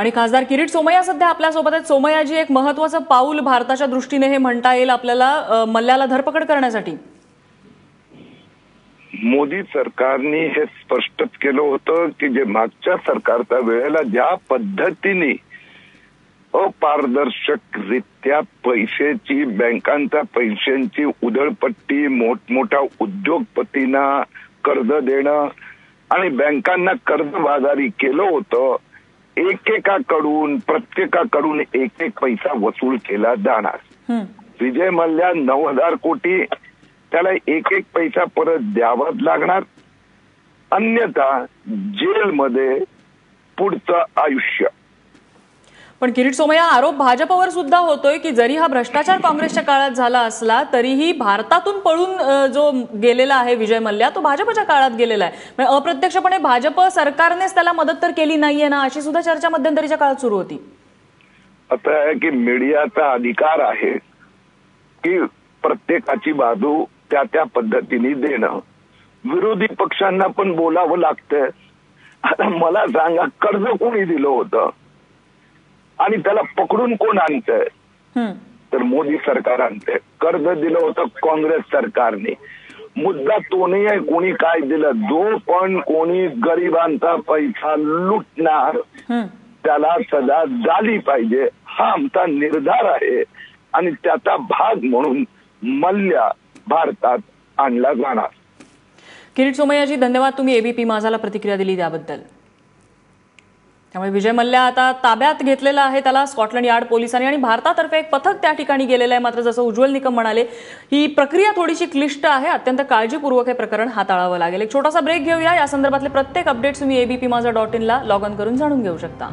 आणि खासदार किरीट सोमय्या सध्या आपल्यासोबत आहेत। सोमय्याजी, एक महत्त्वाचं पाऊल भारताच्या दृष्टीने हे म्हणता येईल आपल्याला मल्ल्याला धरपकड करण्यासाठी। मोदी सरकारने हे स्पष्टच केलं होतं की जे मागच्या सरकारच्या वेळेला ज्या पद्धतीने अपारदर्शकरित्या पैशाची बँकांच्या पैशांची उधळपट्टी, मोठमोठ्या उद्योगपतींना कर्ज देणं आणि बँकांना कर्जबाजारी केलं होतं, एकेकाकडून प्रत्येकाकडून एक एक पैसा वसूल केला जाणार। विजय मल्ल्या 9,000 कोटी त्याला एक एक पैसा परत द्यावाच लागणार, अन्यथा जेलमध्ये पुढचं आयुष्य। पण किरीट सोमय्या, आरोप भाजपवर सुद्धा होतोय की जरी हा भ्रष्टाचार काँग्रेसच्या काळात झाला असला तरीही भारतातून पळून जो गेलेला आहे विजय मल्ल्या तो भाजपच्या काळात गेलेला आहे। अप्रत्यक्षपणे भाजप सरकारनेच त्याला मदत तर केली नाहीये ना, अशी सुद्धा चर्चा मध्यंतरीच्या काळात सुरू होती। आता आहे की मीडियाचा अधिकार आहे की प्रत्येकाची बाजू त्या त्या पद्धतीने देणं, विरोधी पक्षांना पण बोलावं लागतं। आता मला सांगा, कर्ज कोणी दिलं होतं आणि त्याला पकडून कोण आणतंय? तर मोदी सरकार आणतंय। कर्ज दिलं होतं काँग्रेस सरकारने। मुद्दा तो नाही आहे कोणी काय दिलं, जो पण कोणी गरिबांचा पैसा लुटणार त्याला सजा झाली पाहिजे, हा आमचा निर्धार आहे आणि त्याचा भाग म्हणून मल्ल्या भारतात आणला जाणार। किरीट सोमय्याजी, धन्यवाद, तुम्ही एबीपी माझाला प्रतिक्रिया दिली त्याबद्दल। त्यामुळे विजय मल्ल्या आता ताब्यात घेतलेला आहे त्याला स्कॉटलंड यार्ड पोलिसांनी आणि भारतातर्फे एक पथक त्या ठिकाणी गेलेलं आहे। मात्र जसं उज्ज्वल निकम म्हणाले, ही प्रक्रिया थोडीशी क्लिष्ट आहे, अत्यंत काळजीपूर्वक हे प्रकरण हाताळावं लागेल। एक छोटासा ब्रेक घेऊया। या संदर्भातले प्रत्येक अपडेट्स तुम्ही abpmaza.in ला लॉग ऑन करून जाणून घेऊ शकता।